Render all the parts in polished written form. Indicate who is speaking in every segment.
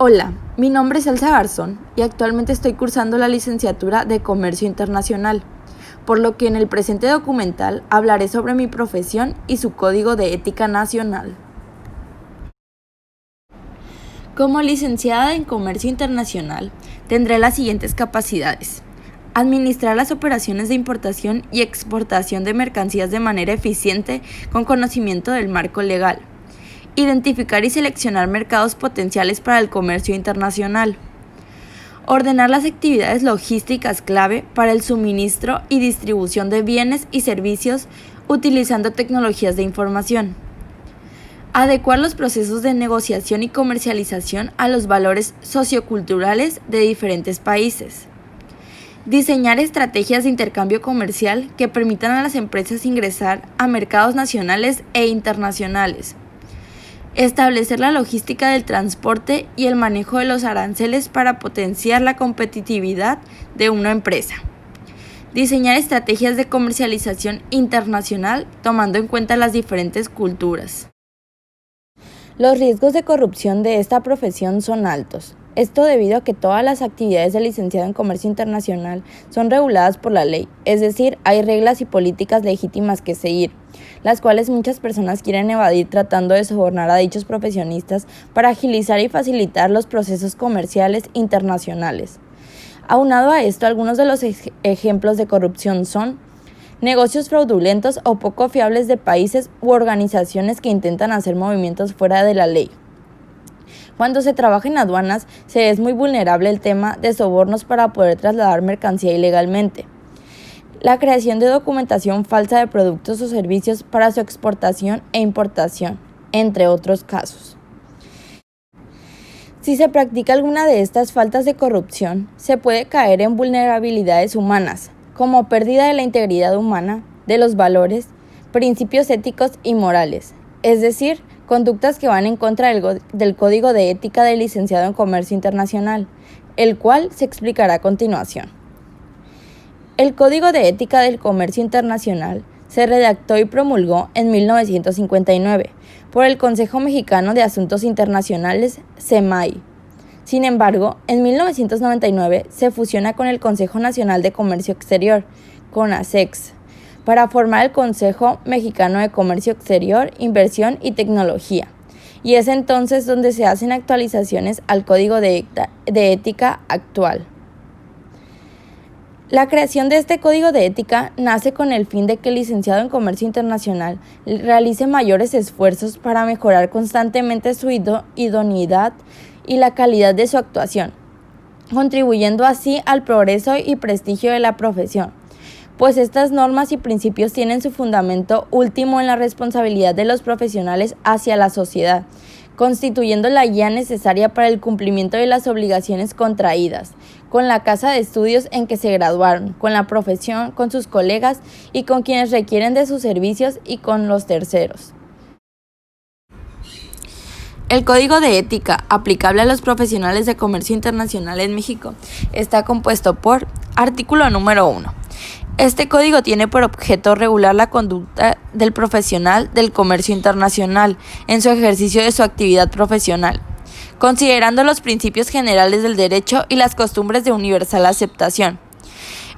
Speaker 1: Hola, mi nombre es Elsa Garzón y actualmente estoy cursando la licenciatura de Comercio Internacional, por lo que en el presente documental hablaré sobre mi profesión y su código de ética nacional. Como licenciada en Comercio Internacional, tendré las siguientes capacidades: administrar las operaciones de importación y exportación de mercancías de manera eficiente con conocimiento del marco legal. Identificar y seleccionar mercados potenciales para el comercio internacional. Ordenar las actividades logísticas clave para el suministro y distribución de bienes y servicios utilizando tecnologías de información. Adecuar los procesos de negociación y comercialización a los valores socioculturales de diferentes países. Diseñar estrategias de intercambio comercial que permitan a las empresas ingresar a mercados nacionales e internacionales. Establecer la logística del transporte y el manejo de los aranceles para potenciar la competitividad de una empresa. Diseñar estrategias de comercialización internacional tomando en cuenta las diferentes culturas. Los riesgos de corrupción de esta profesión son altos. Esto debido a que todas las actividades del licenciado en Comercio Internacional son reguladas por la ley, es decir, hay reglas y políticas legítimas que seguir, las cuales muchas personas quieren evadir tratando de sobornar a dichos profesionistas para agilizar y facilitar los procesos comerciales internacionales. Aunado a esto, algunos de los ejemplos de corrupción son negocios fraudulentos o poco fiables de países u organizaciones que intentan hacer movimientos fuera de la ley. Cuando se trabaja en aduanas, se es muy vulnerable el tema de sobornos para poder trasladar mercancía ilegalmente. La creación de documentación falsa de productos o servicios para su exportación e importación, entre otros casos. Si se practica alguna de estas faltas de corrupción, se puede caer en vulnerabilidades humanas, como pérdida de la integridad humana, de los valores, principios éticos y morales, es decir, conductas que van en contra del Código de Ética del licenciado en Comercio Internacional, el cual se explicará a continuación. El Código de Ética del Comercio Internacional se redactó y promulgó en 1959 por el Consejo Mexicano de Asuntos Internacionales, CEMAI. Sin embargo, en 1999 se fusiona con el Consejo Nacional de Comercio Exterior, CONACEX, para formar el Consejo Mexicano de Comercio Exterior, Inversión y Tecnología, y es entonces donde se hacen actualizaciones al Código de Ética actual. La creación de este Código de Ética nace con el fin de que el licenciado en Comercio Internacional realice mayores esfuerzos para mejorar constantemente su idoneidad y la calidad de su actuación, contribuyendo así al progreso y prestigio de la profesión, pues estas normas y principios tienen su fundamento último en la responsabilidad de los profesionales hacia la sociedad, constituyendo la guía necesaria para el cumplimiento de las obligaciones contraídas, con la casa de estudios en que se graduaron, con la profesión, con sus colegas y con quienes requieren de sus servicios y con los terceros. El Código de Ética aplicable a los profesionales de comercio internacional en México está compuesto por artículo número 1. Este código tiene por objeto regular la conducta del profesional del comercio internacional en su ejercicio de su actividad profesional, considerando los principios generales del derecho y las costumbres de universal aceptación.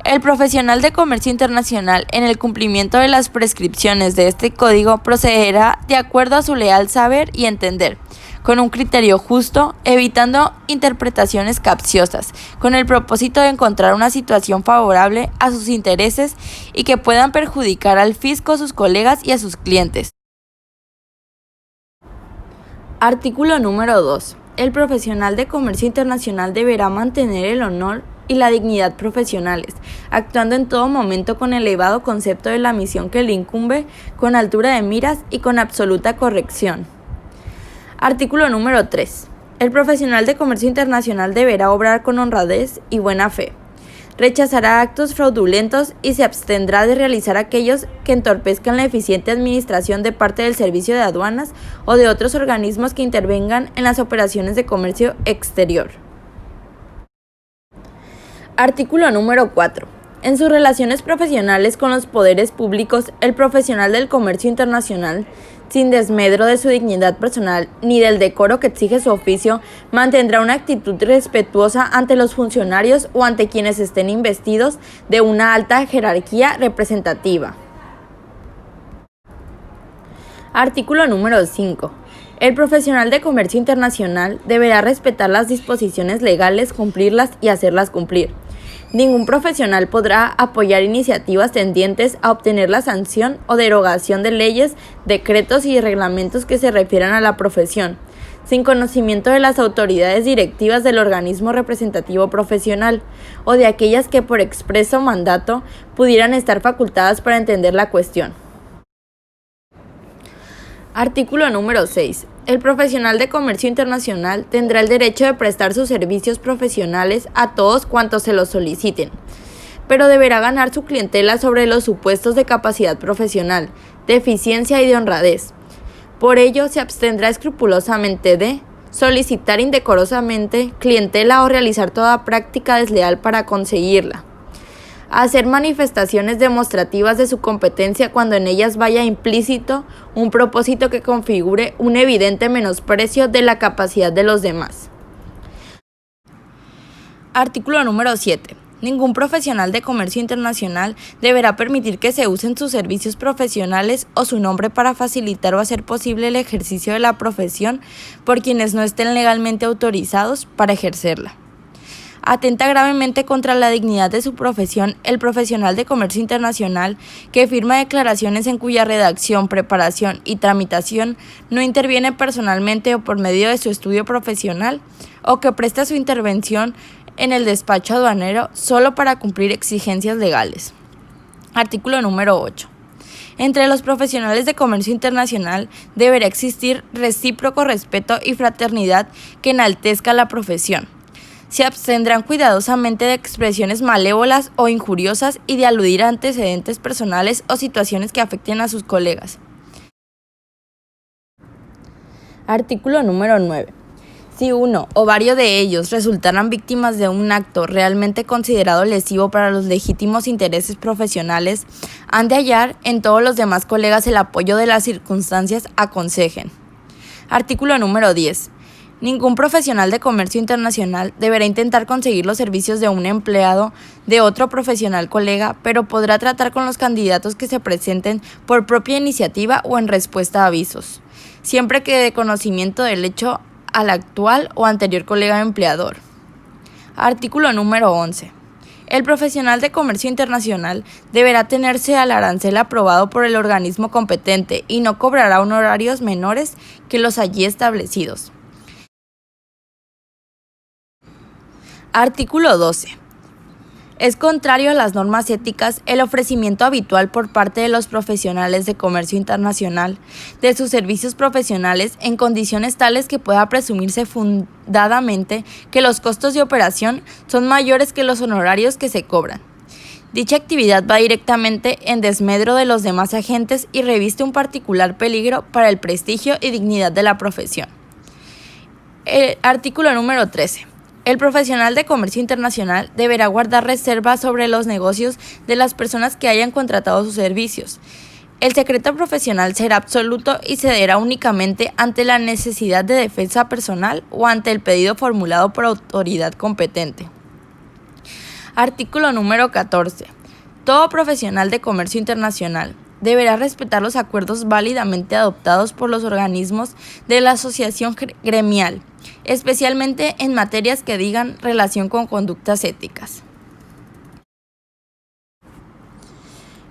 Speaker 1: El profesional de comercio internacional, en el cumplimiento de las prescripciones de este código, procederá de acuerdo a su leal saber y entender, con un criterio justo, evitando interpretaciones capciosas, con el propósito de encontrar una situación favorable a sus intereses y que puedan perjudicar al fisco, a sus colegas y a sus clientes. Artículo número 2. El profesional de comercio internacional deberá mantener el honor y la dignidad profesionales, actuando en todo momento con elevado concepto de la misión que le incumbe, con altura de miras y con absoluta corrección. Artículo número 3. El profesional de comercio internacional deberá obrar con honradez y buena fe. Rechazará actos fraudulentos y se abstendrá de realizar aquellos que entorpezcan la eficiente administración de parte del servicio de aduanas o de otros organismos que intervengan en las operaciones de comercio exterior. Artículo número 4. En sus relaciones profesionales con los poderes públicos, el profesional del comercio internacional sin desmedro de su dignidad personal ni del decoro que exige su oficio, mantendrá una actitud respetuosa ante los funcionarios o ante quienes estén investidos de una alta jerarquía representativa. Artículo número 5. El profesional de comercio internacional deberá respetar las disposiciones legales, cumplirlas y hacerlas cumplir. Ningún profesional podrá apoyar iniciativas tendientes a obtener la sanción o derogación de leyes, decretos y reglamentos que se refieran a la profesión, sin conocimiento de las autoridades directivas del organismo representativo profesional o de aquellas que por expreso mandato pudieran estar facultadas para entender la cuestión. Artículo número 6. El profesional de comercio internacional tendrá el derecho de prestar sus servicios profesionales a todos cuantos se los soliciten, pero deberá ganar su clientela sobre los supuestos de capacidad profesional, de eficiencia y de honradez. Por ello, se abstendrá escrupulosamente de solicitar indecorosamente clientela o realizar toda práctica desleal para conseguirla. Hacer manifestaciones demostrativas de su competencia cuando en ellas vaya implícito un propósito que configure un evidente menosprecio de la capacidad de los demás. Artículo número 7. Ningún profesional de comercio internacional deberá permitir que se usen sus servicios profesionales o su nombre para facilitar o hacer posible el ejercicio de la profesión por quienes no estén legalmente autorizados para ejercerla. Atenta gravemente contra la dignidad de su profesión el profesional de comercio internacional que firma declaraciones en cuya redacción, preparación y tramitación no interviene personalmente o por medio de su estudio profesional, o que presta su intervención en el despacho aduanero solo para cumplir exigencias legales. Artículo número 8. Entre los profesionales de comercio internacional deberá existir recíproco respeto y fraternidad que enaltezca la profesión. Se abstendrán cuidadosamente de expresiones malévolas o injuriosas y de aludir a antecedentes personales o situaciones que afecten a sus colegas. Artículo número 9. Si uno o varios de ellos resultaran víctimas de un acto realmente considerado lesivo para los legítimos intereses profesionales, han de hallar en todos los demás colegas el apoyo de las circunstancias aconsejen. Artículo número 10. Ningún profesional de comercio internacional deberá intentar conseguir los servicios de un empleado de otro profesional colega, pero podrá tratar con los candidatos que se presenten por propia iniciativa o en respuesta a avisos, siempre que dé conocimiento del hecho al actual o anterior colega empleador. Artículo número 11. El profesional de comercio internacional deberá tenerse al arancel aprobado por el organismo competente y no cobrará honorarios menores que los allí establecidos. Artículo 12. Es contrario a las normas éticas el ofrecimiento habitual por parte de los profesionales de comercio internacional de sus servicios profesionales en condiciones tales que pueda presumirse fundadamente que los costos de operación son mayores que los honorarios que se cobran. Dicha actividad va directamente en desmedro de los demás agentes y reviste un particular peligro para el prestigio y dignidad de la profesión. Artículo número 13. El profesional de comercio internacional deberá guardar reserva sobre los negocios de las personas que hayan contratado sus servicios. El secreto profesional será absoluto y cederá únicamente ante la necesidad de defensa personal o ante el pedido formulado por autoridad competente. Artículo número 14. Todo profesional de comercio internacional deberá respetar los acuerdos válidamente adoptados por los organismos de la asociación gremial, especialmente en materias que digan relación con conductas éticas.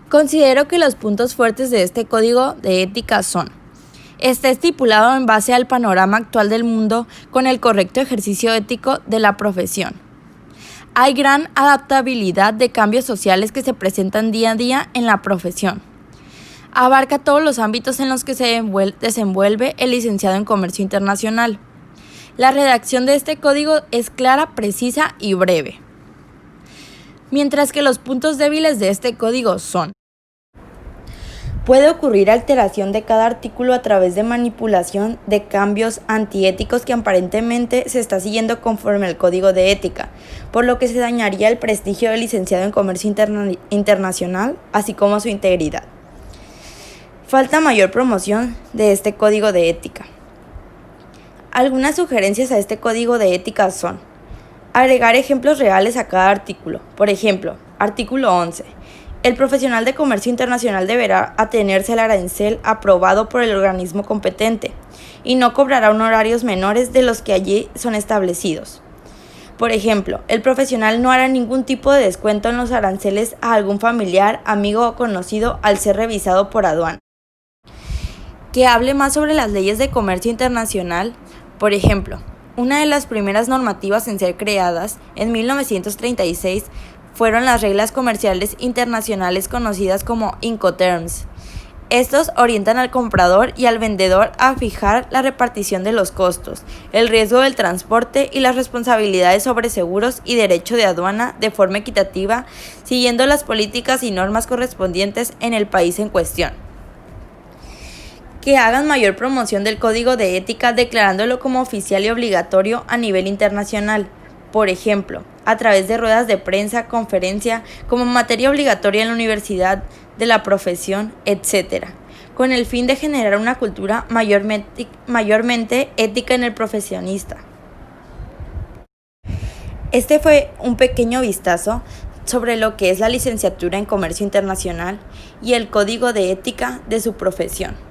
Speaker 1: Considero que los puntos fuertes de este código de ética son: está estipulado en base al panorama actual del mundo con el correcto ejercicio ético de la profesión. Hay gran adaptabilidad de cambios sociales que se presentan día a día en la profesión. Abarca todos los ámbitos en los que se desenvuelve el licenciado en comercio internacional. La redacción de este código es clara, precisa y breve. Mientras que los puntos débiles de este código son: puede ocurrir alteración de cada artículo a través de manipulación de cambios antiéticos que aparentemente se está siguiendo conforme al código de ética, por lo que se dañaría el prestigio del licenciado en comercio internacional, así como su integridad. Falta mayor promoción de este código de ética. Algunas sugerencias a este código de ética son: agregar ejemplos reales a cada artículo. Por ejemplo, artículo 11. El profesional de comercio internacional deberá atenerse al arancel aprobado por el organismo competente y no cobrará honorarios menores de los que allí son establecidos. Por ejemplo, el profesional no hará ningún tipo de descuento en los aranceles a algún familiar, amigo o conocido al ser revisado por aduana. Que hable más sobre las leyes de comercio internacional. Por ejemplo, una de las primeras normativas en ser creadas, en 1936, fueron las reglas comerciales internacionales conocidas como Incoterms. Estos orientan al comprador y al vendedor a fijar la repartición de los costos, el riesgo del transporte y las responsabilidades sobre seguros y derecho de aduana de forma equitativa, siguiendo las políticas y normas correspondientes en el país en cuestión. Que hagan mayor promoción del código de ética declarándolo como oficial y obligatorio a nivel internacional. Por ejemplo, a través de ruedas de prensa, conferencia, como materia obligatoria en la universidad de la profesión, etc., con el fin de generar una cultura mayormente ética en el profesionista. Este fue un pequeño vistazo sobre lo que es la licenciatura en Comercio Internacional y el código de ética de su profesión.